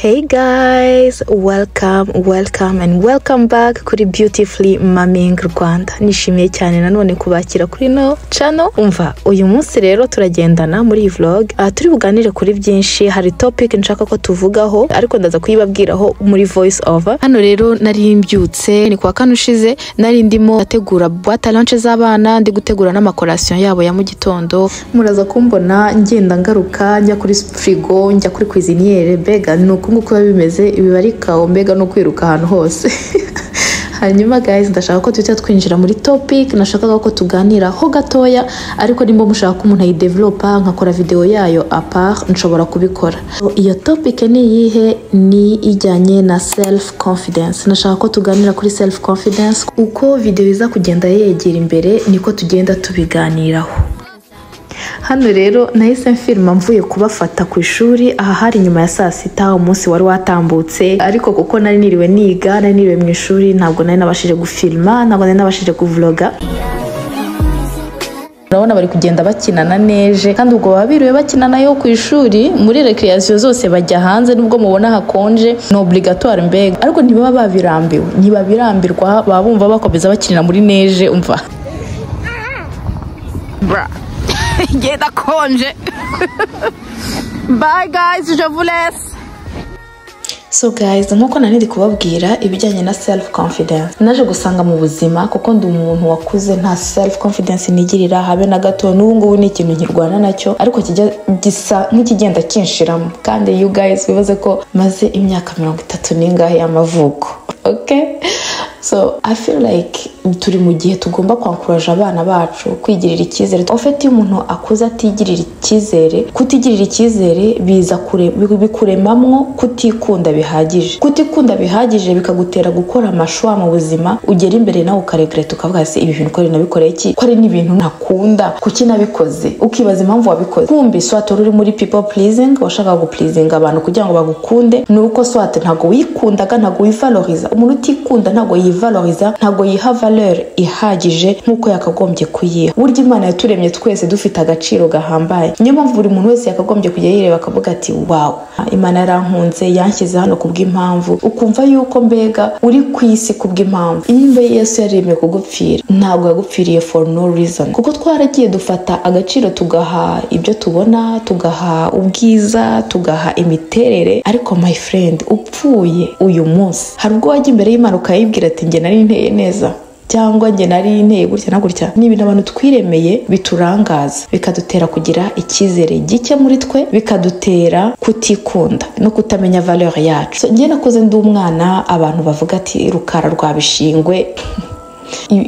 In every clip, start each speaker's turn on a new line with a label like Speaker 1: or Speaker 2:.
Speaker 1: Hey guys, welcome and welcome back kuri Beautifully Mamming Rwanda. Nishimiye cyane nanone kubakira kuri no channel. Umva, uyu munsi rero turagendana muri iyi vlog. Turi buganire kuri byinshi, hari topic nshaka ko tuvugaho ariko ndaza kuyibabwiraho muri voice over. Hano rero nari mbyutse ni kwa kane ushize, nari ndimo ategura boîte à lunch z'abana, ndi gutegura n'amakolation yabo ya mu gitondo. Muraza kumbona ngenda ngaruka njya kuri frigo, njya kuri cuisiniere, bega nuko nguko bimeze, ibi bari kawo mbega no kwiruka ahantu hose. Hanyuma guys, ndashaka ko tujya twinjira muri topic, nashakaga ko tuganira ho gatoya, ariko nimba mushaka ko umuntu ayidevelopa nkakora video yayo apart, nshobora kubikora. Iyo topic ni yihe? Ni ijyanye na self confidence. Nashaka ko tuganira kuri self confidence, uko video iza kugenda yegera imbere niko tugenda tubiganiraho. Hano rero nahise mfilma mvuye kubafata ku ishuri, aha hari nyuma ya saa sita, umunsi wari watambutse, ariko kuko nari niriwe niga, nari niriwe mu ishuri, ntabwo nari nabashije gufilma, ntabwo nari nabashije kuvloga. Urabona bari kugenda bakinana neje, kandi ubwo babiriwe bakinana yo ku ishuri, muri recreation zose bajya hanze, nubwo mubona hakonje, no obligatoire mbega, ariko ntibaba babirambiwe, ntibabirambirwa, babumva bakomeza bakinira muri neje. Umva bra Geda konje. Bye guys, je vous laisse. So guys, nkuko nari kubabwira ibijyanye na self confidence, naje gusanga mu buzima kuko ndi umuntu wakuze nta self confidence nigirira habe na gato, n'ubungubu ni ikintu nkirwana nacyo, ariko kijya gisa nk'ikigenda kinshiramo. Kandi you guys bibaze ko maze imyaka 30 n'ingahe y'amavuko. Okay, so I feel like turi mu gihe tugomba kwankuraje abana bacu kwigirira icyizere. Ofete iyo umuntu akuze atigirira icyizere, kutigirira icyizere biza bikuremamwo kutikunda bihagije. Kutikunda bihagije bikagutera gukora amashwa mu buzima, ugera imbere nawe ukaregreta ukavuga se ibi bintu ko ari nabikoreye iki, ko ari n'ibintu ntakunda, kuki nabikoze, ukibaza impamvu wabikoze. Kumbi swat uri muri people pleasing, washaka gupleasing abantu kugira ngo bagukunde, nuko swat ntago wikundaga, ntago wivaloriza. Umuntu utikunda ntago yivaloriza, ntago yiha valeur ihagije nkuko yakagombye kuyiha. Burya Imana yaturemye twese dufite agaciro gahambaye, niyo mpamvu buri muntu wese yakagombye kujya yireba akavuga ati wow, Imana yarankunze, yanshyize hano kubw'impamvu, ukumva yuko mbega uri ku isi kubw'impamvu. Nimba Yesu yaremye kugupfira, ntabwo yagupfiriye for no reason, kuko twaragiye dufata agaciro tugaha ibyo tubona, tugaha ubwiza, tugaha imiterere. Ariko my friend, upfuye uyu munsi, hari ubwo wajya imbere y'Imana ukayibwira ati nge nari nteye neza, cyangwa nge nari nteye gutya na gutya. Ni ibintu abantu twiremeye biturangaza, bikadutera kugira icyizere gike muri twe, bikadutera kutikunda no kutamenya valeur yacu. So nge nakoze ndi umwana abantu bavuga ati rukara rwa bishingwe.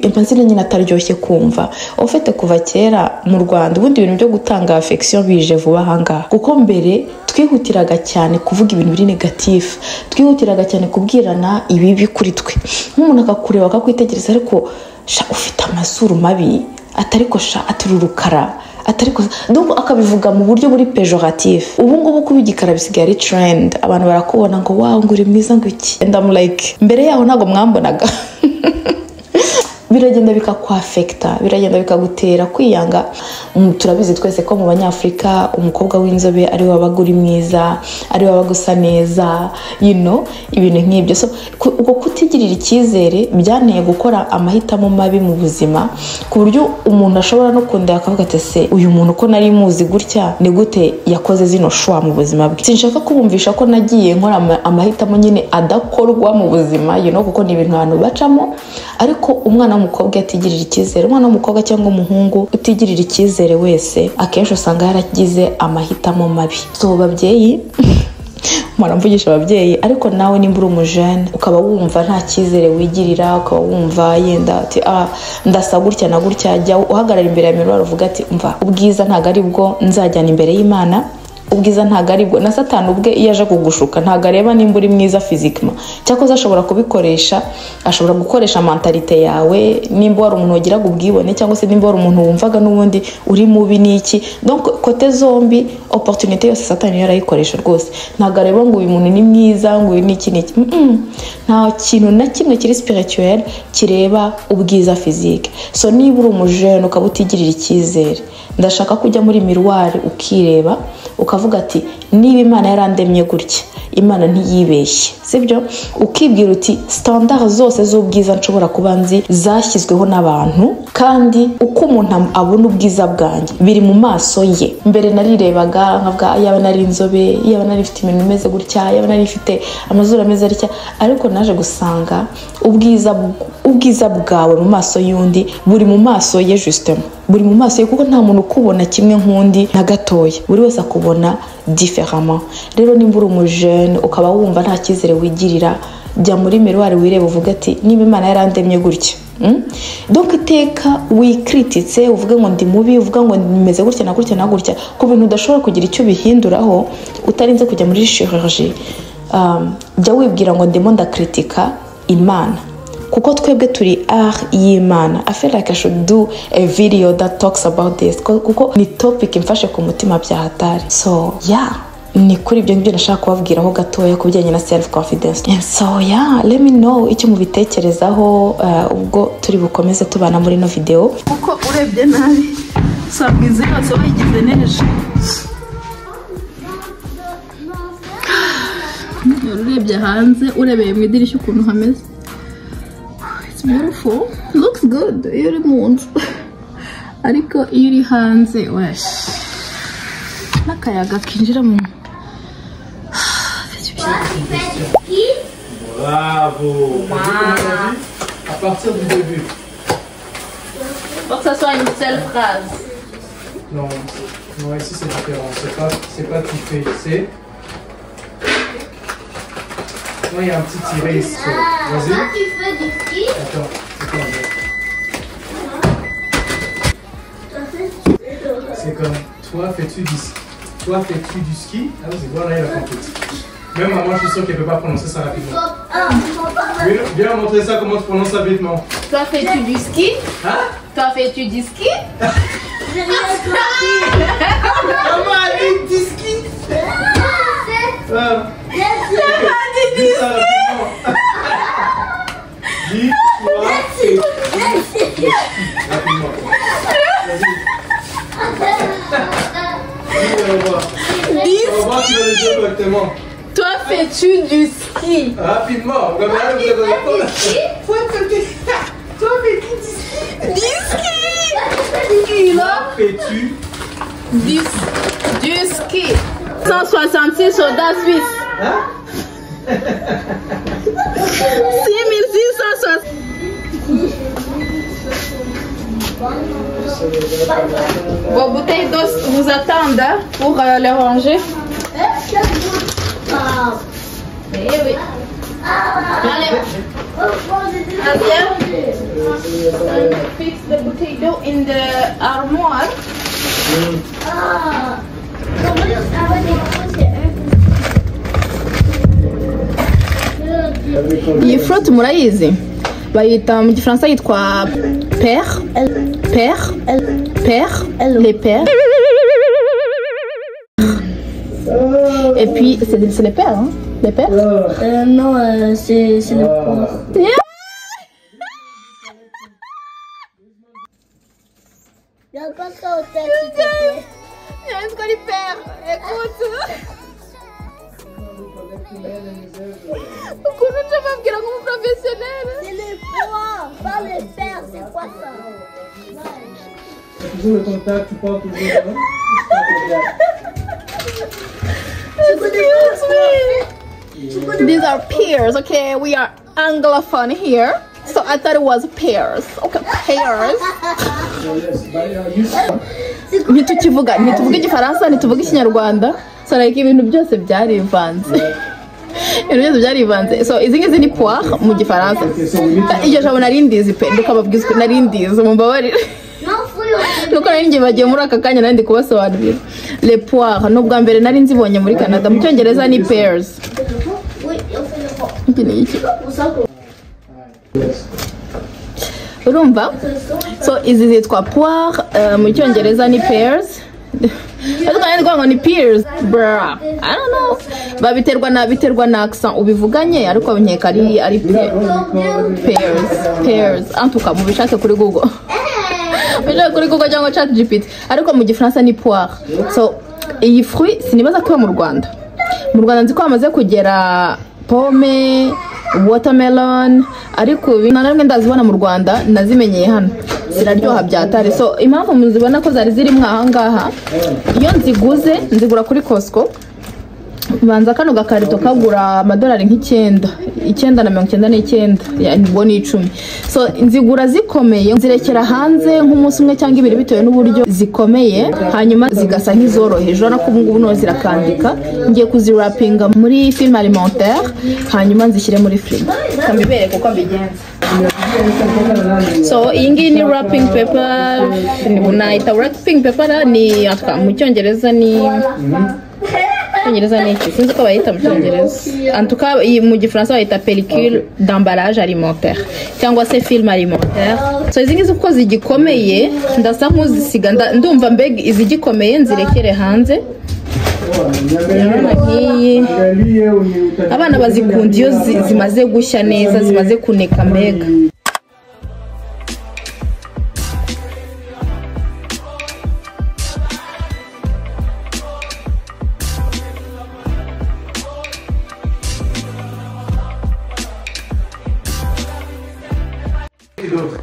Speaker 1: Amazina nyine ataryoshye kumva. Ofete kuva kera mu Rwanda ubundi ibintu byo gutanga affection bije vuba hanga, kuko mbere twihutiraga cyane kuvuga ibintu biri negatif, twihutiraga cyane kubwirana ibibi kuri twe. Nk'umuntu akakureba akakwitegereza ariko sha ufite amazuru mabi, atariko sha atururukara, atariko donc akabivuga mu buryo buri pejoratif. Ubu ngubu kubigikara bisigaye ari trend, abantu barakubona ngo wow nguri mwiza ngo iki, and I'm like mbere yaho ntago mwambonaga. Biragenda bikakwafekta, biragenda bikagutera kwiyanga. Turabizi twese ko mu Banyafrika umukobwa w'inzobe ari wabaga uri mwiza, ari wabaga usa neza, you know, ibintu nk'ibyo. So uko kutigirira icyizere byanteye gukora amahitamo mabi mu buzima, ku buryo umuntu ashobora no kunda akavuga ati se uyu muntu ko nari muzi gutya ni gute yakoze zino shwa mu buzima bwe. Sinshaka kubumvisha ko nagiye nkora amahitamo nyine adakorwa mu buzima, you know, kuko ni ibintu abantu bacamo. Ariko umwana w'umukobwa atigirira icyizere, umwana w'umukobwa cyangwa umuhungu utigirira icyizere wese, akenshi usanga yaragize amahitamo mabi. So babyeyi, mwaramvugisha ababyeyi, ariko nawe nimba uri umujene ukaba wumva nta cyizere wigirira, ukaba wumva yenda ati ndasa gutya na gutya, jya uhagarara imbere ya mirror uvuga ati umva, ubwiza ntago ari bwo nzajyana imbere y'Imana, ubwiza ntago ari bwo na Satani ubwe iyo aje kugushuka ntago areba nimba uri mwiza physiquement, cyakoze ashobora kubikoresha, ashobora gukoresha mentalite yawe, nimba wari umuntu wagiraga ubwibone cyangwa se nimba wari umuntu wumvaga n'ubundi uri mubi n'iki. Donc kote zombi opportunité yose Satani yarayikoresha rwose, ntago areba ngo uyu muntu ni mwiza ngo uyu niki niki. Nta kintu na kimwe kiri spirituel kireba ubwiza physique. So niba uri umujene ukaba utigirira icyizere, ndashaka kujya muri miroir ukireba ukavuga ukavuga ati niba Imana yarandemye gutya Imana ntiyibeshye sibyo ukibwira uti standard zose z'ubwiza nshobora kuba nzi zashyizweho n'abantu kandi uko umuntu abona ubwiza bwanjye biri mu maso ye mbere narirebaga nkavuga yaba nari inzobe yaba nari ifite iminwa imeze gutya yaba nari ifite amazuru ameze atya ariko naje gusanga ubwiza bwawe mu maso y'undi buri mu maso ye justement buri mu maso ye kuko nta muntu ukubona kimwe nk'undi na gatoya buri wese akubona différemment rero nimba uri umujene ukaba wumva nta cyizere wigirira jya muri miroir wireba uvuga ati niba Imana yarandemye gutya donc iteka wikrititse uvuga ngo ndi mubi uvuga ngo nimeze gutya na gutya na gutya ku bintu udashobora kugira icyo bihinduraho utarinze kujya muri chirurgie jya wibwira ngo ndimo ndakritika Imana kuko twebwe turi y'Imana. I feel like I should do a video that talks about this kuko ni topic imfashe ku mutima bya hatari. So yeah, ni kuri ibyo ngibyo nashaka kubabwiraho gatoya ku bijyanye na self confidence. And so yeah, let me know icyo mubitekerezaho ubwo turi bukomeze tubana muri no video.
Speaker 2: Kuko urebye nabi sabwize yose wayigize neje. Urebye hanze urebeye mu idirishya ukuntu hameze. It's beautiful. Looks good. Iyo uri mu nzu. Ariko iyo uri hanze wesh. N'akayaga kinjira mu.
Speaker 3: Bravo.
Speaker 2: Wow.
Speaker 3: À partir du début.
Speaker 2: Faut que ça soit une seule phrase.
Speaker 3: Non, non ici c'est différent. C'est pas tu fais, c'est. Non, il y a un petit tiré ici. Vas-y.
Speaker 4: Toi, tu fais du ski.
Speaker 3: Attends. C'est comme, toi fais-tu du ski? Ah, c'est voilà, il a compris. Même maman, je suis sûr qu'elle ne peut pas prononcer ça rapidement. Viens montrer ça, comment tu prononces ça rapidement.
Speaker 2: Toi fais-tu du ski?
Speaker 3: Hein?
Speaker 2: Toi fais-tu du ski?
Speaker 3: Maman a dit du ski. Dis ça rapidement. Dis, toi, fais du ski. Rapidement. Vas-y. Dis au revoir. Au revoir, tu vas le dire correctement.
Speaker 2: Toi fais-tu du ski?
Speaker 3: Rapidement. Comme là, vous êtes dans le ski. Toi fais-tu du ski?
Speaker 2: Du ski là?
Speaker 3: Fais-tu
Speaker 2: Du ski. 166 soldats suisses.
Speaker 3: Hein?
Speaker 2: 6660. Vos bouteilles d'eau vous attendent pour les ranger. Eh oui. Allez. Fix the bouteille d'eau in the armoire. Iyi fruit murayizi bayita mu gifaransa yitwa père les pères et puis c'est les pères hein? Les pères
Speaker 4: Non, c'est le poire. Viens pas ça au tête, s'il te plaît.
Speaker 2: Est-ce qu'on les perd? Écoute. Pourquoi ne pas me dire un professionnel?
Speaker 4: C'est les poires, pas les pères, c'est quoi ça?
Speaker 3: Toujours le contact, tu parles toujours.
Speaker 2: Excuse me. These are pears, okay? We are Anglophone here. So I thought it was pears. Okay, pears. Ntituvuga igifaransa ntituvuga ikinyarwanda. So like ibintu byose byarivanze. Ibintu byose byarivanze. So izi ngizi ni poire mu gifaransa. Iryo jambo narindizi pe ndukababwizwe narindizi mumbabarire. Nuko nari ngiye bagiye muri aka kanya nandi kubasobanurira. Les poires no bwa mbere nari nzibonye muri Canada mu cyongereza ni pears. Urumva? So izi zitwa poire mu cyongereza ni pears. Ariko ni pears, bruh. I don't know. Babiterwa na accent ubivuganye ariko nkeka ari pears. Antuka mu bishake kuri Google. Bijya kuri Google cyangwa ChatGPT ariko mu gifaransa ni poire. So iyi fruit sinibaza ko mu Rwanda. Mu Rwanda nzi ko hamaze kugera pome, watermelon, ariko namwe ndazibona mu Rwanda nazimenyeye hano. Ziraryoha byatare. So impamvu muzibona ko zari ziri mwahangaha, iyo nziguze nzigura kuri Costco. Banza kano gakarito kagura amadolari $9.99 yani ngo ni 10. So nzigura zikomeye, nzirekera hanze nk'umunsi umwe cyangwa ibiri bitewe n'uburyo zikomeye, hanyuma zigasa nk'izoroheje. Urabona ko ubu ngubu no zirakandika. Ngiye kuzirapinga muri film alimentaire, hanyuma nzishyire muri fridge. Kambibere kuko mbigenza. So iyi ngiyi ni wrapping paper, nibunayita wrapping paper ni mu Cyongereza ni Cyongereza ni iki? Sinzi ko bayita mu Cyongereza. En tout cas mu Gifaransa bayita pellicule d'emballage alimentaire cyangwa se film alimentaire. So izi ngizi uko zigikomeye ndasa nk'uzisiga, ndumva mbega izigikomeye nzirekere hanze. Abana bazikunda iyo zimaze gushya neza, zimaze kuneka mbega.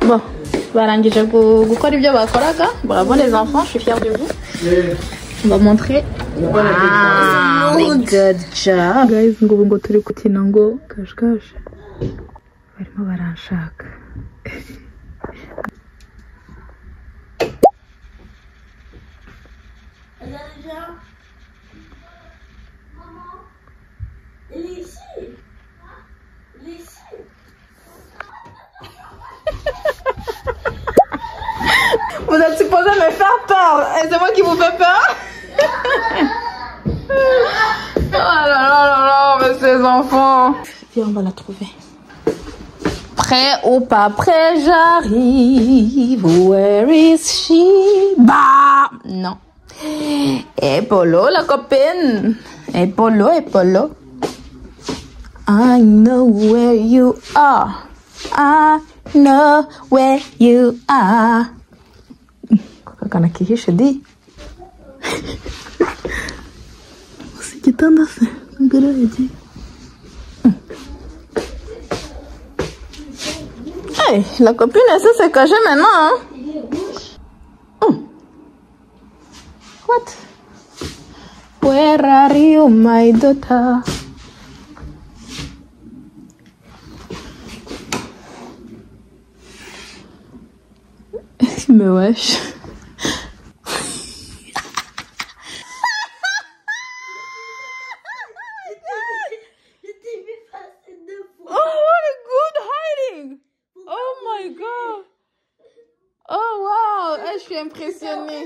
Speaker 2: Bon, barangije gukora ibyo bakoraga. Bravo les enfants, je suis fière de vous. On va montrer. Wow, good job. Guys, ngo turi kutina ngo kashkash. Barimo baranshaka. Vous êtes supposé me faire peur et c'est moi qui vous fais peur. Oh là là, mais ces enfants. Viens, on va la trouver. Prêt ou pas prêt, j'arrive. Where is she? Bah, non. Et Polo, la copine. Et Polo. I know where you are. I know where you are. Kakana kihishe di. Usikitanda se. Ngaraje. Hey, la copine elle s'est cachée maintenant. What? Where are you, my daughter? Mais wesh. Oh, what a good hiding! Oh my god! Oh wow! Je suis impressionnée.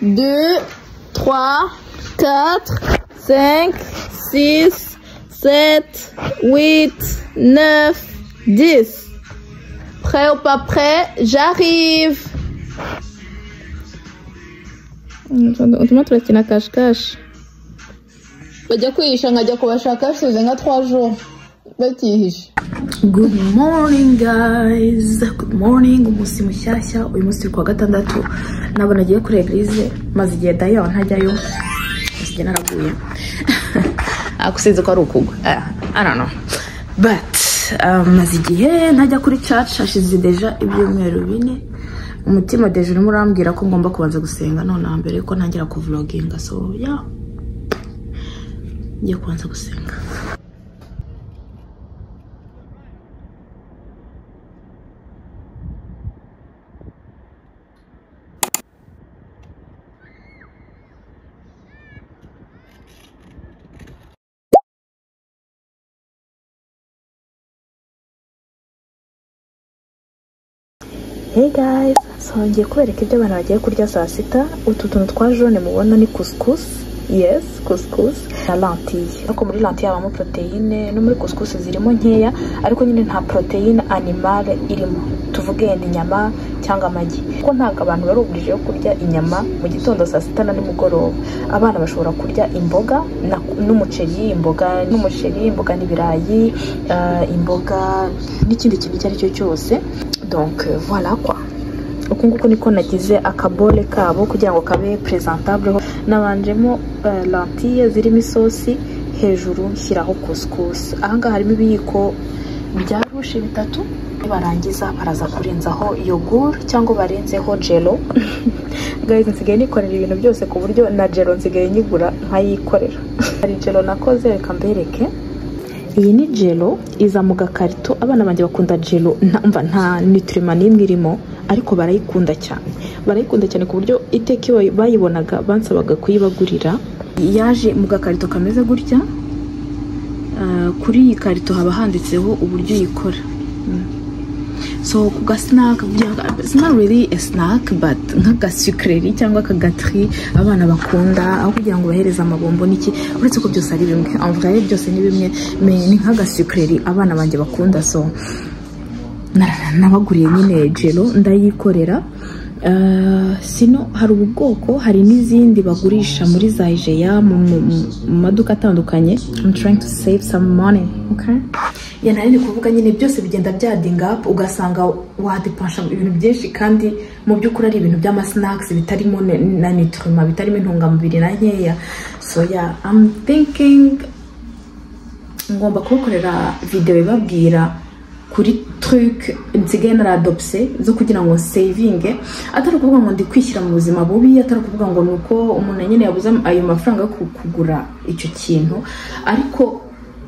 Speaker 2: 1, 2, 3, 4, 5, 6, 7, 8, 9, 10. Prêt ou pas prêt, j'arrive. Utuma turakina cache-cache. Bajya kwihisha nkajya kubashaka hashize nka 3 jours bakihisha. Good morning guys. Good morning. Umunsi mushyashya. Uyu munsi kwa gatandatu. Nabo nagiye kuri eglise maze igihe dayo ntajyayo. Sije naraguye. Akusize ko ari ukugwa. I don't know. But maze igihe ntajya kuri church hashize deja ibyumweru 4. Umutima deja urimo urambwira ko ngomba kubanza gusenga none mbere ko ntangira ku vloginga. So yeah. Ngiye kubanza gusenga. Hey guys, so ngiye kubereka ibyo abantu bagiye kurya saa sita. Utu tuntu twa jaune mubona ni couscous. Yes, couscous na lentille. Ariko muri lentille habamo proteine, no muri couscous zirimo nkeya, ariko nyine nta proteine animale irimo. Tuvuge inyama cyangwa amagi. Kuko ntago abantu barubirije yo kurya inyama mu gitondo saa sita na nimugoroba. Abana bashobora kurya imboga n'umuceri, imboga n'ibirayi, imboga n'ikindi kintu cyari cyo cyose. Donc voilà quoi.
Speaker 1: uku nguku niko nagize akabole kabo kugira ngo kabe presentable. Nabanjemo lentille zirimo isosi, hejuru nshyiraho couscous. Ahangaha harimo ibiyiko bya rushe 3. Barangiza baraza kurenzaho yogurt cyangwa barenzeho jello. Guys, nsigaye nikorera ibintu byose ku buryo na jello nsigaye nyigura nkayikorera. Hari jello nakoze, reka mbereke. Iyi ni jello iza mu gakarito. Abana banje bakunda jello, nta nutriment nimwe irimo, ariko barayikunda cyane ku buryo iteka bayibonaga bansabaga kuyibagurira. Yaje mu gakarito kameze gutya. Kuri iyi karito haba handitseho uburyo uyikora. So kuga snack, it's not really a snack but nka sucrerie cyangwa kagatri abana bakunda, aho kugira ngo bahereza amabombo niki, uretse ko byose ari bimwe. En vrai byose ni bimwe, ni nka sucrerie abana banje bakunda. So nabaguriye nyine jello ndayikorera. Sino hari ubwoko, hari n'izindi bagurisha muri za IGA mu maduka atandukanye. I'm trying to save some money, okay? Nari kuvuga nyine byose bigenda byadinga up, ugasanga wadepansha ibintu byinshi kandi mu by'ukuri ari ibintu by'ama snacks bitarimo na nutriment, bitarimo intungamubiri na nkeya. So yeah, I'm thinking ngomba kubakorera video ibabwira kuri truc nsigaye naradopse zo kugira ngo saving, atari kuvuga ngo ndi kwishyira mu buzima bubi, atari kuvuga ngo nuko umuntu nyine yabuze ayo mafaranga yo kugura icyo kintu, ariko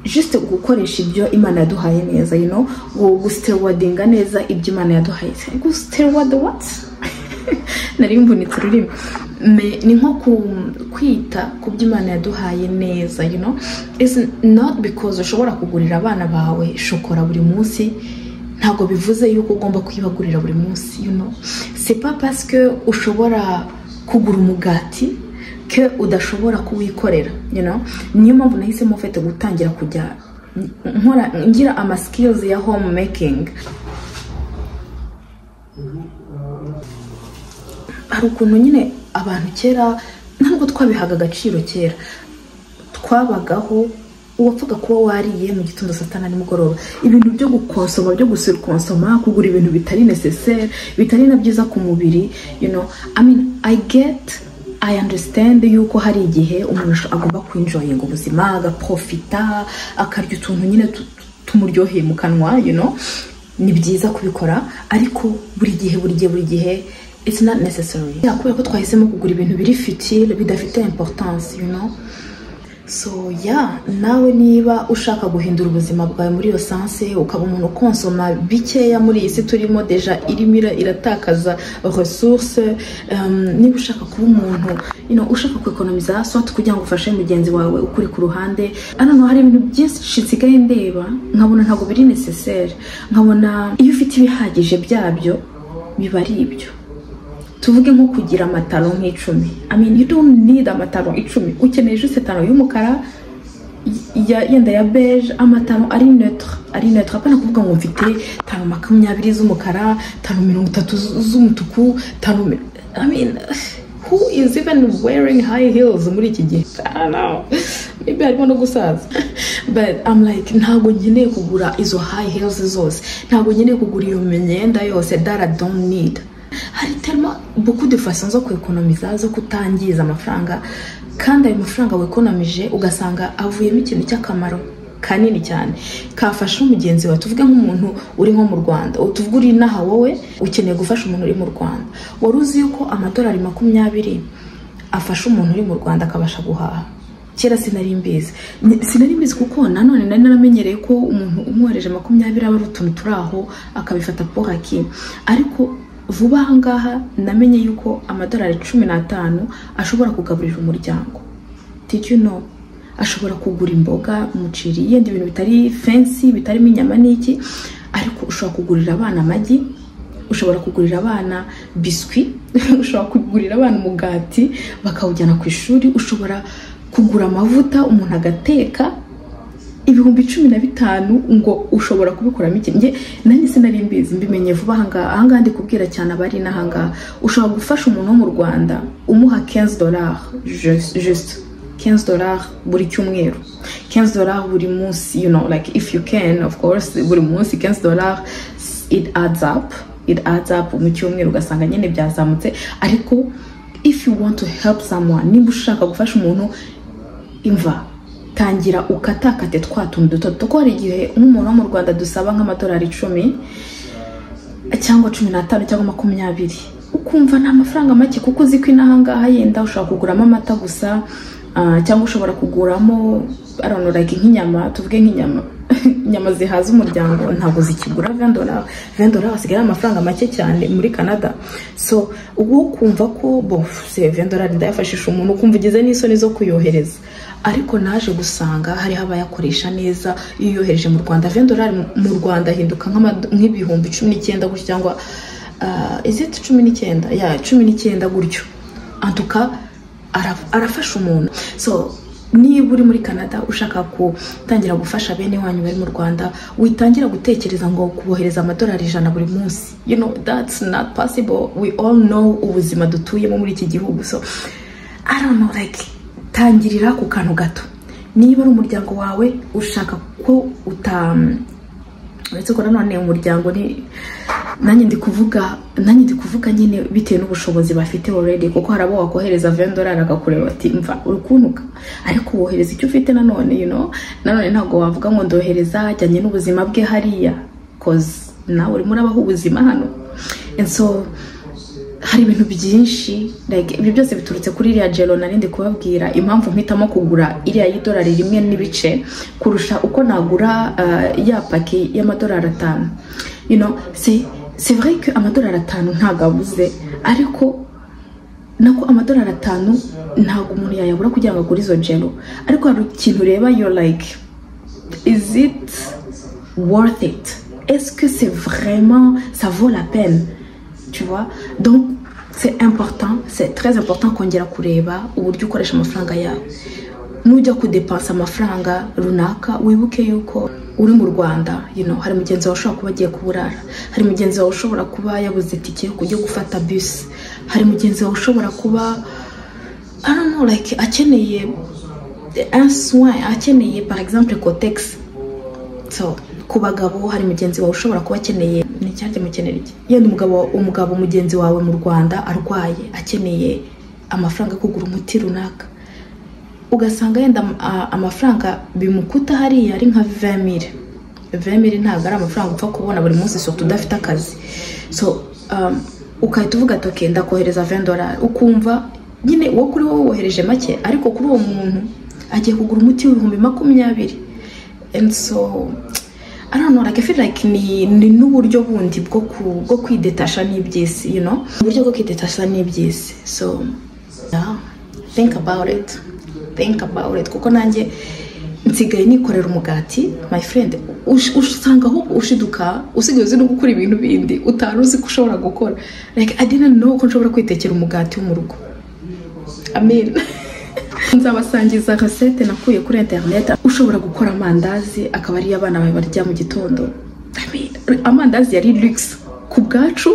Speaker 1: just gukoresha ibyo Imana yaduhaye neza, you know, gustewardinga neza ibyo Imana yaduhaye. Gusteward what? Nari mbunitse ururimi. Ni nko kwita ku byo Imana yaduhaye neza, you know. It's not because ushobora kugurira abana bawe shokora buri munsi, ntago bivuze yuko ugomba kuyibagurira buri munsi, you know. C'est pas parce que ushobora kugura umugati ke udashobora kuwikorera, you know. Niyo mpamvu nahisemo mfite gutangira kujya ngira ama skills ya homemaking. Hari ukuntu nyine abantu kera ntabwo twabihaga agaciro. Kera twabagaho uwapfaga kuba wariye mu gitondo saa 5 nimugoroba, ibintu byo gukonsoma, byo gusirkonsoma, kugura ibintu bitari necessaire, bitari na byiza ku mubiri, you know. I mean, I understand yuko hari igihe umuntu agomba kwinjoyinga ubuzima, agaprofita, akarya utuntu nyine tumuryoheye mu kanwa, you know. Ni byiza kubikora, ariko buri gihe it's not necessary. Kubera ko twahisemo kugura ibintu biri futile, bidafite importance, you know. So yeah, nawe niba ushaka guhindura ubuzima bwawe muri yo sanse, ukaba umuntu konsoma bikeya muri iyi si turimo deja irimira iratakaza ressources, niba ushaka kuba umuntu, you know, ushaka kwekonomiza soit kugira ngo ufashe mugenzi wawe ukuri ku ruhande. Anano hari ibintu byinshi nsigaye ndeba nkabona ntago biri necessaire, nkabona iyo ufite ibihagije byabyo biba ari ibyo. Tuvuge nko kugira amataro nk'icumi. I mean, you don't need amataro 10. Ukeneye juste taro y'umukara, yenda ya beige, amataro ari neutre. Apana kuvuga ngo mfite taro 20 z'umukara, taro 30 z'umutuku, taro. I mean, who is even wearing high heels muri iki gihe? I don't know. Maybe I want to gusaza. But I'm like, ntago nkeneye kugura izo high heels zose. Ntago nkeneye kugura iyo myenda yose that I don't need. Hari tellement beaucoup de façons zo kwekonomiza, zo kutangiza amafaranga, kandi ayo mafaranga wekonomije ugasanga avuyemo ikintu cy'akamaro kanini cyane kafasha umugenzi wawe. Tuvuge nk'umuntu uri nko mu Rwanda, tuvuge uri naha wowe ukeneye gufasha umuntu uri mu Rwanda, wari uzi yuko amadolari 20 afasha umuntu uri mu Rwanda akabasha guhaha. Kera sinari mbizi kuko nanone nari naramenyereye ko umuntu umwohereje 20 aba ari utuntu turaho akabifata pour acquis, ariko vuba ahangaha namenye yuko amadolari 15 ashobora kugaburira umuryango. Did you know? Ashobora kugura imboga, umuceri, yenda ibintu bitari fancy, bitarimo inyama n'iki, ariko ushobora kugurira abana amagi, ushobora kugurira abana biscuit, ushobora kugurira abana umugati bakawujyana ku ishuri, ushobora kugura amavuta umuntu agateka ibihumbi 15 ngo ushobora kubikoramo iki. Nge nanjye sinari mbizi, mbimenye vuba ahangaha ndi kubwira cyane abari n'ahangaha. Ushobora gufasha umuntu wo mu Rwanda umuha $15 just $15 buri cyumweru, $15 buri munsi, you know, like if you can, of course, buri munsi $15, it adds up,
Speaker 2: it adds up mu cyumweru ugasanga nyine byazamutse. Ariko if you want to help someone, nimba ushaka gufasha umuntu, imva tangira ukatakate twa tuntu duto. Kuko hari igihe nk'umuntu wo mu Rwanda dusaba nk'amadolari 10 cyangwa 15 cyangwa 20, ukumva nta mafaranga make kuko uzi ko inahangaha yenda ushobora kuguramo amata gusa, cyangwa ushobora kuguramo like nk'inyama, tuvuge nk'inyama inyama zihaza umuryango ntabwo zikigura $20 hasigaye amafaranga make cyane muri Canada. So uwo kumva ko $20 ndayafashisha umuntu, ukumva ugize n'isoni zo kuyohereza. Ariko naje gusanga hari abayakoresha neza. Iyo yohereje mu Rwanda $20 mu Rwanda hinduka nk'ibihumbi 19 gutyo, cyangwa is it 19? Yeah, 19 gutyo. Antuka arafasha umuntu. So niba uri muri Canada ushaka gutangira gufasha bene wanyu bari mu Rwanda, witangira gutekereza ngo kubohereza amadolari 100 buri munsi. You know, that's not possible. We all know ubuzima dutuyemo muri iki gihugu. So I don't know, like tangirira ku kantu gato. Niba ari umuryango wawe ushaka ko uretse ko nanone umuryango ni nanjye ndi kuvuga nyine bitewe n'ubushobozi bafite already, kuko harabo wakohereza $20 akakureba ati mva urukunuka, ariko wohereza icyo ufite nanone, you know, nanone ntago wavuga ngo ndohereza ajyanye n'ubuzima bwe hariya, cause nawe uri muri abaho ubuzima hano. And so hari ibintu byinshi, like ibyo byose biturutse kuri iriya gelo narindi kubabwira impamvu mpitamo kugura iriya y'idolari 1.5 kurusha uko nagura ya paki y'amadolari 5. You know, c'est vrai que amadolari 5 ntagabuze, ariko nako amadolari 5 ntago umuntu yayabura kugira ngo agure izo gelo. Ariko hari ikintu ureba, you're like, is it worth it? Est-ce que c'est vraiment, ça vaut la peine? Tu vois? Donc c'est important, c'est très important kongera kureba uburyo ukoresha amafaranga yawe. Nujya kudepansa amafaranga runaka, wibuke yuko uri mu Rwanda, you know, hari mugenzi wawe ushobora kuba agiye kuburara, hari mugenzi wawe ushobora kuba yabuze tike yo kujya gufata bus, hari mugenzi wawe ushobora kuba I don't know, like akeneye un soin, akeneye par exemple Cotex. So ku bagabo hari mugenzi wawe ushobora kuba akeneye ni cyarye mukenera iki, yenda umugabo mugenzi wawe mu Rwanda arwaye akeneye amafaranga kugura umuti runaka, ugasanga yenda amafaranga bimukuta hari ari nka 20,000 ntabwo ari amafaranga upfa kubona buri munsi so tudafite akazi. So ukahita uvuga ati okay ndakohereza $20, ukumva nyine wo kuri wowe wohereje make, ariko kuri uwo muntu agiye kugura umuti w'ibihumbi 20. And so I don't know, like I feel like ni n'uburyo bundi bwo kwidetasha n'ibyisi, you know, uburyo bwo kwidetasha n'ibyisi. So yeah, think about it kuko nanjye nsigaye nikorera umugati, my friend. Usanga aho ushiduka usigaye uzi no gukora ibintu bindi utaruzi ko ushobora gukora. Like I didn't know ko nshobora kwitekera umugati wo mu rugo. Amen. Nzabasangiza recette nakuye kuri internet. Ushobora gukora amandazi akaba ari abana bawe barya mu gitondo. Amandazi yari luxe ku bwacu.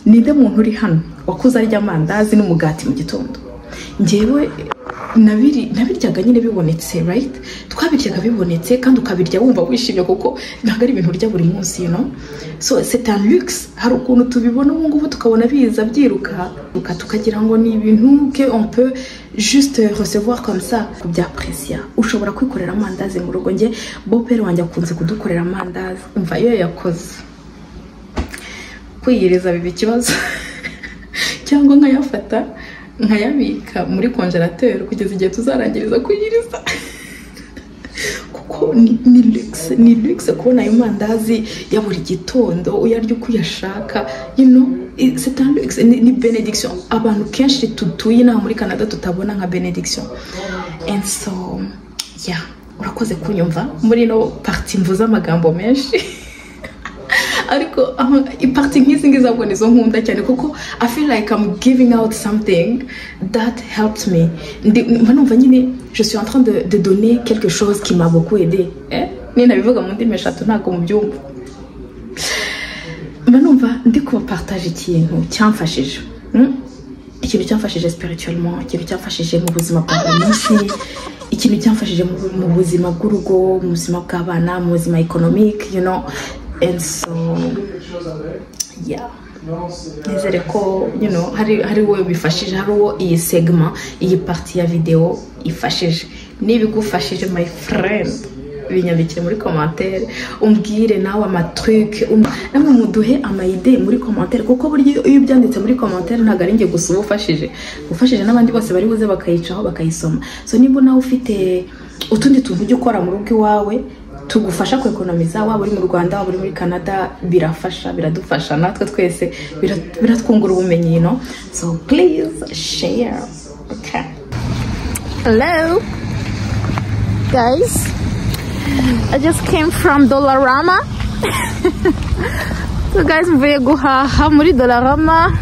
Speaker 2: Ninde muntu uri hano wakuze arya amandazi n'umugati mu gitondo? Njewe nabiryaga nyine bibonetse, right? Twabiryaga bibonetse kandi ukabirya wumva wishimye kuko ntabwo ari ibintu urya buri munsi, you know. So c'est un luxe. Hari ukuntu tubibona ubu ngubu tukabona biza byiruka tukagira ngo ni ibintu que on peut juste recevoir comme ça. Kubyaprecier, ushobora kwikorera amandazi mu rugo. Nge bopere wanjye akunze kudukorera amandazi, umva iyo yakoze kwiyiriza bibi kibazo cyangwa nkayafata nkayabika muri congelateur kugeza igihe tuzarangiriza kuyiriza. Kuko ni luxe kubona ayo mandazi ya buri gitondo uyarya uko uyashaka, you know. C'est un luxe, ni benediction. Abantu kenshi tutuye naho muri Canada tutabona nka benediction. And so yeah, urakoze kunyumva muri no party mvuza amagambo menshi. Ariko iparti nk'izi ngizi ahubwo nizo nkunda cyane kuko I feel like I'm giving out something that helped me. Numva nyine je suis en train de donner quelque chose qui m'a beaucoup aidé. Ni nabivuga mu ndimi eshatu ntago mu byumva. Numva ndi kubapartage ikintu cyamfashije. Ikintu cyamfashije spirituellement, ikintu cyamfashije mu buzima bwa buri munsi, ikintu cyamfashije mu buzima bw'urugo, mu buzima bw'abana, mu buzima economic, you know. And so
Speaker 3: quelque chose avec?
Speaker 1: Yeah. Nizere ko hari wowe bifashije, hari uwo iyi segment, iyi partie ya video ifashije. Nibigufashije my friend, binyandikire muri commentaire, umbwire nawe amatruc, namwe muduhe amayide muri commentaire, kuko buryo iyo byanditse muri commentaire ntago ari nge gusa ufashije n'abandi bose bari buze bakayicaho bakayisoma. So niba nawe ufite utundi tuntu ujye ukora mu rugo iwawe tugufasha kwekonomiza, waba uri mu Rwanda waba uri muri Canada, birafasha, biradufasha, natwe twese biratwungura ubumenyi, so please share. Okay,
Speaker 2: Hello guys, I just came from Dollarama. So guys, mvuye guhaha muri Dollarama,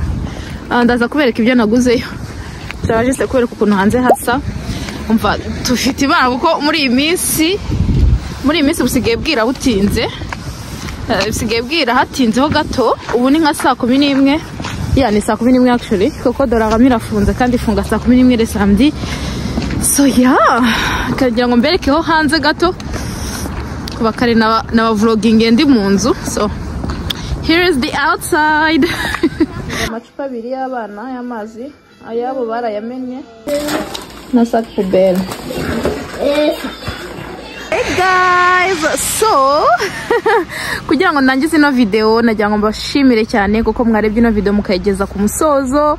Speaker 2: ndaza kubereka ibyo naguzeyo. Just kubereka ukuntu hanze hasa. Umva tufite ibana kuko muri iyi minsi busigaye bwira butinze, busigaye bwira hatinzeho gato. Ubu ni nka saa 11, ni saa 11 actually, kuko Dollarama irafunze kandi ifunga saa 11 le samedi. So kagira ngo mberekeho hanze gato kuba kare na vlogging ndi mu nzu. So here is the outside. Amacupa abiri y'abana y'amazi, ayabo barayamenye na sac poubelle. Hey guys, so kugira ngo ndangize ino video nagira ngo mbashimire cyane kuko mwarebye ino video mukayigeza ku musozo.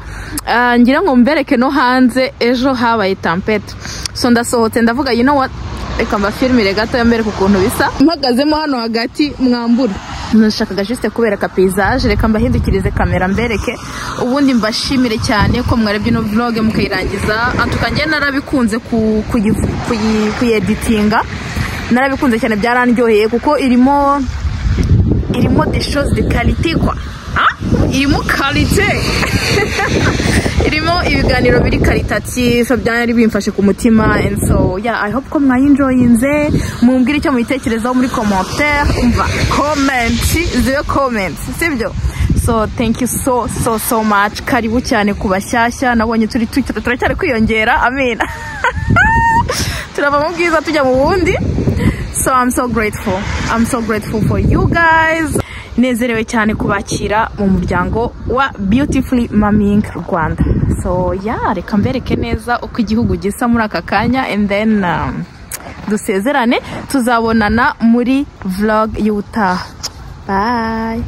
Speaker 2: Ngira ngo mbereke no hanze ejo habaye tempête, so ndasohotse ndavuga what, reka mbafilmire gato yambereka ukuntu bisa. Mpagazemo hano hagati mwambura, nashakaga juste kubereka paysage, reka mbahindukirize kamera mbereke, ubundi mbashimire cyane ko mwarebye ino vlog mukayirangiza. Antukange narabikunze kuyieditinga, narabikunze cyane, byaranryoheye kuko irimo des choses de qualité quoi. Irimo qualité. Irimo ibiganiro biri qualitative, byari bimfashe ku mutima, and so I hope ko mwayinjoyinze. Mumbwire icyo muyitekerezaho muri commentaire, umva comment sibyo. So thank you so much, karibu cyane kubashyashya, nabonye turacyari kwiyongera, amen. Turava mu bwiza tujya mu bundi. So I'm so grateful for you guys. Nezerewe cyane kubakira mu muryango wa Beautifully Mamming Rwanda. So reka mbereke neza uko igihugu gisa muri aka kanya, and then dusezerane tuzabonana muri vlog y'utaha. Bye.